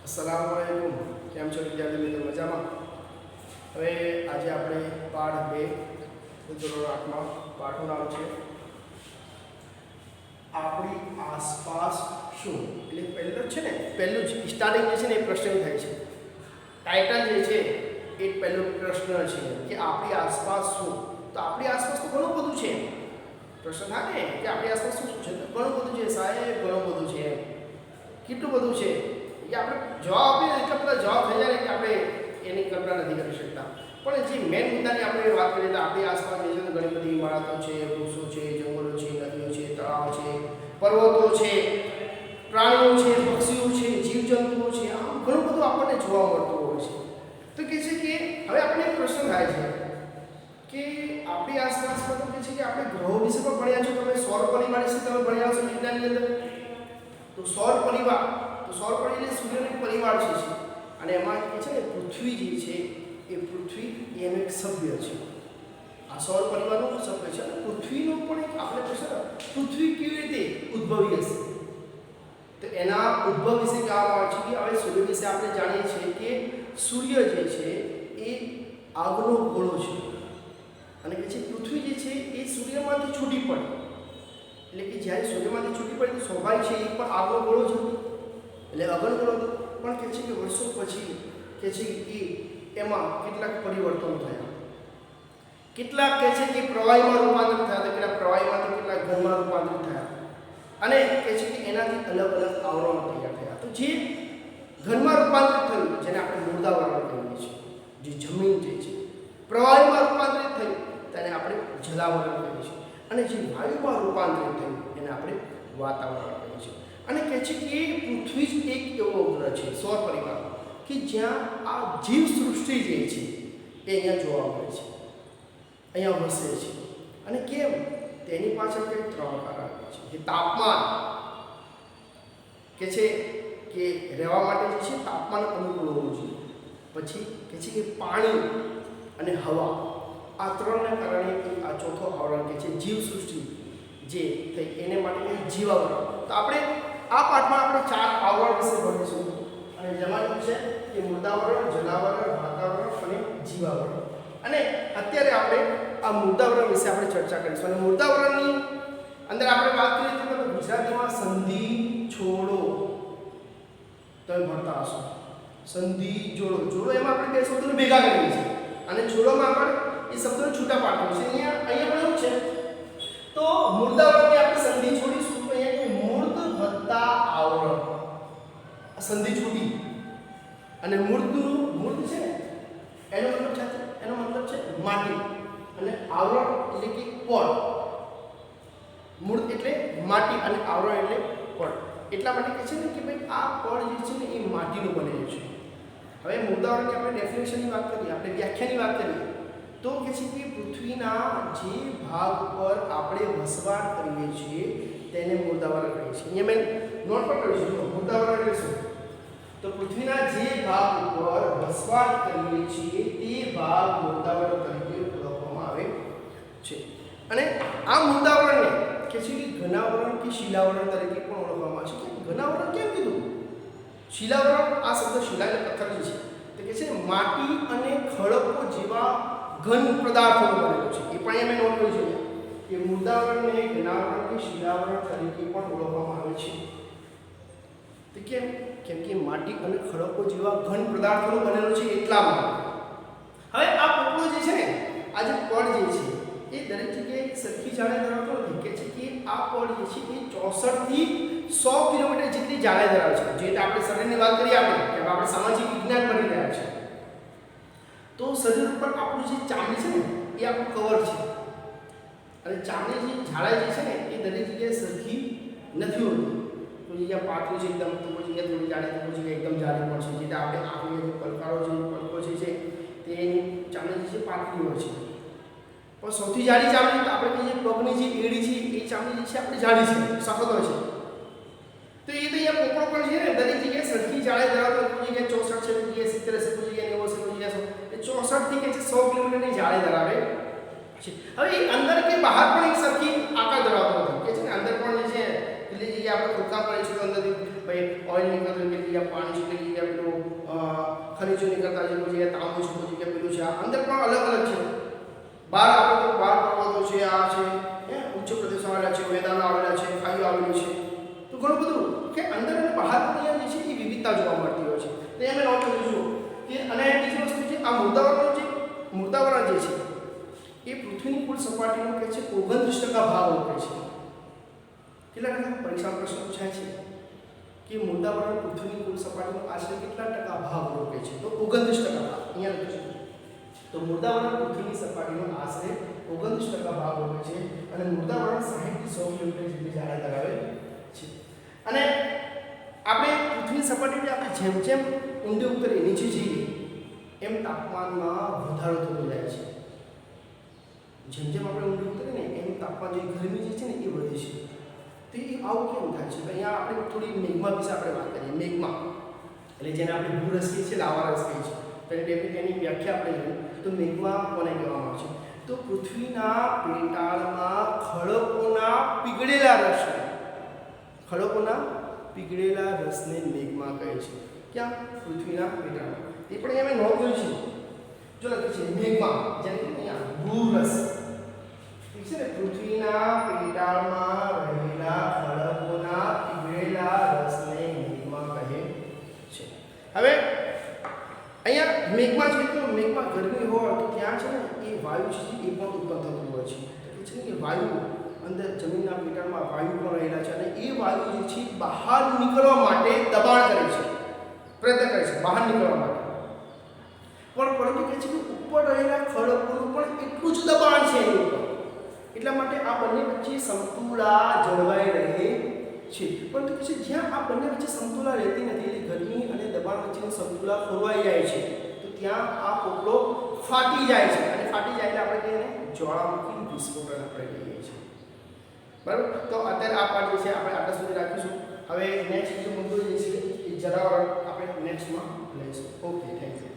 अस्सलामुअलैकुम केम छो विद्यार्थी मित्रों मजामां। હવે આજે આપણે પાઠ 2 ધોરણ 8 માં પાઠનું નામ છે આપણી આસપાસ શું। એટલે પહેલું જ સ્ટાર્ટિંગ જે છે ને એ પ્રશ્ન થાય છે। ટાઇટલ જે છે એ પહેલો પ્રશ્ન છે કે આપણી આસપાસ શું। તો આપણી આસપાસ તો ઘણું બધું છે। પ્રશ્ન થાય ને કે આપણી આસપાસ શું છે, તો ઘણું બધું છે સાહેબ, ઘણું બધું છે। કેટલું બધું છે કે આપણે જવાબ આપીએ એટલે બધા જવાબ થઈ જાય કે આપણે એની કલ્પના નથી કરી શકતા। પણ જે મેઇન મુદ્દાની આપણે વાત કરીએ તો આપણી આસપાસ જે છે ઘણી બધી ઇમારતો છે, વૃક્ષો છે, જંગલો છે, નદીઓ છે, તળાવ છે, પર્વતો છે, પ્રાણીઓ છે, પક્ષીઓ છે, જીવજંતુઓ છે, આમ ઘણું બધું આપણને જોવા મળતું હોય છે। તો કહે છે કે હવે આપણને એક પ્રશ્ન થાય છે કે આપણી આસપાસમાં તો કહે છે કે આપણે ગ્રહો વિશે પણ ભણ્યા છો, તમે સૌર પરિવાર વિશે તમે ભણ્યા છો વિજ્ઞાનની અંદર। તો સૌર પરિવાર એટલે સૂર્યનો પરિવાર છે અને એમાં કે છે ને પૃથ્વી જે છે એ પૃથ્વી એનું એક સભ્ય છે। આ સૌર પરિવારનું સભ્ય છે અને પૃથ્વીનો પણ એક આપણે કહેશું પૃથ્વી કેવી રીતે ઉદ્ભવી હશે, તો એના ઉદ્ભવ વિશે કહેવામાં આવે છે કે હવે સૂર્ય વિશે આપણે જાણીએ છીએ કે સૂર્ય જે છે એ આગનો ગોળો છે અને કે છે પૃથ્વી જે છે એ સૂર્યમાંથી છૂટી પડે, એટલે કે જ્યારે સૂર્યમાંથી છૂટી પડે તો સ્વાભાવિક છે એ પણ આગનો ગોળો છે, એટલે અગન ગોળો પણ કે છે કે વર્ષો પછી કે છે કે એમાં કેટલાક પરિવર્તનો થયા, કેટલાક કે છે કે પ્રવાહીમાં રૂપાંતરિત થયા, તો કેટલાક પ્રવાહીમાંથી કેટલાક ઘનમાં રૂપાંતરિત થયા અને કે છે કે એનાથી અલગ અલગ આવરણો તૈયાર થયા। તો જે ઘનમાં રૂપાંતરિત થયું જેને આપણે મૃદાવરણ કહીએ છીએ, જે જમીન જે છે, પ્રવાહીમાં રૂપાંતરિત થયું તેને આપણે જલાવરણ કહીએ છીએ અને જે વાયુમાં રૂપાંતરિત થયું એને આપણે વાતાવરણ કહીએ છીએ। અને કહે છે કે પૃથ્વી જ એક એવો ગ્રહ છે સૌર પરિવાર કે જ્યાં આ જીવ સૃષ્ટિ જે છે એ અહીંયા જોવા મળે છે, અહીંયા વસે છે। અને કેમ, તેની પાછળ કંઈક 3 કારણ છે કે તાપમાન કે છે કે રહેવા માટે જે છે તાપમાન અનુકૂળ હોવું જોઈએ, પછી કે છે કે પાણી અને હવા, આ 3ના કારણે આ ચોથો આવરણ કે છે જીવ સૃષ્ટિ જે થઈ એને માટે જીવાવરણ। તો આપણે આ પાઠમાં આપણે 4 આવરણ વિશે ભણીશું અને જેમાં છે કે મૃદાવરણ, જલાવરણ, વાતાવરણ અને જીવાવરણ। અને અત્યારે આપણે આ મૃદાવરણ વિશે આપણે ચર્ચા કરીશું અને મૃદાવરણની અંદર આપણે વાત કરીએ તો તમે ગુજરાતીમાં સંધિ છોડો તમે ભણતા હશો। સંધિ જોડો એમાં આપણે બે શબ્દોને ભેગા કરીએ છીએ અને છોડોમાં આપણે એ શબ્દોને છૂટા પાડતા છે। અહીંયા પણ એવું છે, તો મૃદાવરણની આપણે સંધિ છોડીશું તો અહીંયા મૂર્ધ વત્તા આવરણ, સંધિ છૂટી અને મૂર્ધ છે એનો મતલબ છે માટી અને આવરણ એટલે કે પડ। મૂર્ધ એટલે માટી અને આવરણ એટલે પડ, એટલા માટે કહે છે ને કે ભાઈ આ પડ જે છે ને એ માટીનું બનેલું છે। હવે મૃદાવરણની આપણે ડેફિનેશનની વાત કરીએ, આપણે વ્યાખ્યાની વાત કરીએ તો કે છે કે પૃથ્વીના જે ભાગ પર આપણે વસવાટ કરીએ છીએ તેને મૃદાવરણ કહીએ છીએ। અહીંયા મેં નોટ પર કર્યું છે મૃદાવરણ એટલે શું, તો પૃથ્વીના જે ભાગ ઉપર વસવાટ કરીએ છીએ તે ભાગ મૃદાવરણ તરીકે ઓળખવામાં આવે છે। અને આ મૃદાવરણને કે છે કે ઘનાવરણ કે શિલાવરણ તરીકે પણ ઓળખવામાં આવે છે। ઘનાવરણ કેમ કીધું, શિલાવરણ આ શબ્દ શિલા એટલે પથ્થર જે છે તો કે છે માટી અને ખડકો જેવા ઘન પદાર્થોનો બનેલો છે, એ પણ મેં નોટ કર્યું છે કે મૃદાવરણને ઘનાવરણ કે શિલાવરણ તરીકે પણ ઓળખવામાં આવે છે। તો કેમ કે માટી અને ખડકો જેવા ઘન પદાર્થોનો બનેલો છે એટલા માટે। હવે આ પોપડો જે છે ને, આ જે પડ જે છે એ દરેક જગ્યાએ સરખી જાડાઈ ધરાવતો નથી, કે છે કે આ પડ જે છે એ 64 થી 100 કિલોમીટર જેટલી જાડાઈ ધરાવે છે। જે આપણે શરીરની વાત કરીએ આપણે સામાજિક વિજ્ઞાન ભણી રહ્યા છીએ, તો શરીર ઉપર આપણું જે ચામડી છે ને એ આપણું કવર છે અને ચામડીની જાડાઈ જે છે ને એ દરેક જગ્યાએ સરખી નથી હોતી। કોઈ જગ્યાએ પાતળી છે એકદમ, તો કોઈ જગ્યાએ થોડી જાડી, તો કોઈ જગ્યાએ એકદમ જાડી પણ છે। જેથી આપણે આંખની જે પલકારો છે, પલકો છે તેની ચામડી જે છે પાતળી હોય છે, પણ સૌથી જાડી ચામડી તો આપણે કહીએ પગની જે એડી છે એ ચામડી જે છે આપણી જાડી છે, સખત હોય છે। તો એ તો અહીંયા પોપડો પણ છે ને દરેક જગ્યાએ સરખી જાડાઈ ધરાવતો, કોઈ જગ્યાએ 64 છે, કોઈ જગ્યાએ 70 છે, કોઈ જગ્યાએ 90 છે, કોઈ જગ્યાએ 64 થી કે 100 કિલોમીટરની જાડાઈ ધરાવે છે। હવે એ અંદર કે બહાર પણ એક સરખી આકાર ધરાવતો નથી, કે છે ને અંદર પણ જે છે કેટલી જગ્યાએ આપણે ખોદકામ કરીએ છીએ તો અંદરથી ભાઈ ઓઇલ નીકળતું, કેટલી જગ્યાએ પાણી છે, કેટલી જગ્યાએ ખનિજો નીકળતા છે, કોઈ જગ્યાએ તાંબુ છે, કોઈ જગ્યાએ પેલું છે, આ અંદર પણ અલગ અલગ છે. બહાર આપણે તો બહાર પર્વતો છે, આ છે ઉચ્ચ પ્રદેશો આવેલા છે, મેદાનો આવેલા છે, ખાઈઓ આવેલી છે, તો ઘણું બધું કે અંદર અને બહાર પણ જે છે એ વિવિધતા જોવા મળતી હોય છે. તો એ અમે નોટ કરીશું કે અને બીજી વસ્તુ છે આ મૃદાવરણ જે છે એ પૃથ્વીની કુલ સપાટીનો કે છે 29% ભાગ ઓળખે છે. કેટલા ટકા પરીક્ષામાં પ્રશ્ન પૂછાય છે કે મૃદાવરણ પૃથ્વીની કુલ સપાટીનો આશરે કેટલા ટકા ભાગ ઓળખે છે? તો 29% ભાગ અહીંયા લખ્યું છે. તો મૃદાવરણ પૃથ્વીની સપાટીનો આશરે 29% ભાગ ઓળખે છે અને મૃદાવરણ 60 થી 100 કિલોમીટર જેટલી જાડાઈ ધરાવે છે. અને આપણે પૃથ્વીની સપાટીથી આપણે જેમ જેમ ઊંડે ઉતરીએ નીચે જઈએ એમ તાપમાનમાં વધારો થતો જાય છે. જેમ જેમ આપણે ઊંડે ઉતરીએ ને એમ તાપમાન જે ગરમી જે છે ને એ વધે છે. તો એ આવું કેમ થાય છે? તો અહીંયા આપણે થોડી મેઘમા વિશે આપણે વાત કરીએ. મેઘમા એટલે જેને આપણે ભૂરસ કહીએ છીએ, લાવા રસ કહીએ છીએ. તો એની વ્યાખ્યા આપણે જોઈએ તો મેઘમા કોને કહેવામાં આવે છે? તો પૃથ્વીના પેટાળમાં ખડકોના પીગળેલા રસને મેઘમા કહે છે. ક્યાં? પૃથ્વીના પેટાળમાં. એ પણ અમે નોંધ કરી છે. જો લખ્યું છે મેઘમા, જેને અહીંયા ભૂરસ, ઠીક છે ને? પૃથ્વીના પેટાળમાં રહેલા ખડકોના પીગળેલા રસને મેઘમા કહે છે. હવે અહીંયા મેઘમા છે તો મેઘમા ગરમી હોય તો ત્યાં છે ને એ વાયુ છે એ પણ ઉત્પન્ન થતું હોય છે. એટલે છે કે વાયુ અંદર જમીનના પેટાળમાં વાયુ પણ રહેલા છે અને એ વાયુ જે છે બહાર નીકળવા માટે દબાણ કરે છે, પ્રયત્ન કરે છે બહાર નીકળવા માટે. પરંતુ કહે છે કે ઉપર રહેલા ખડકોનું પણ એટલું જ દબાણ છે એની ઉપર. એટલા માટે આ બંને વચ્ચે સમતુલા જળવાઈ રહે છે. પરંતુ કહે છે જ્યાં આ બંને વચ્ચે સમતુલા રહેતી નથી, એટલે ગરમી અને દબાણ વચ્ચેનો સમતુલા ખોરવાઈ જાય છે, તો ત્યાં આ પોપડો ફાટી જાય છે. અને ફાટી જાય એટલે આપણે તેને જ્વાળામુખી વિસ્ફોટન આપણે કહીએ છીએ. બરાબર? તો અત્યારે આ પાઠ જે છે આપણે આટલા સુધી રાખીશું. હવે નેક્સ્ટ જે મુદ્દો જે છે એ જરા આપણે નેક્સ્ટમાં લઈશું. Okay, thank you.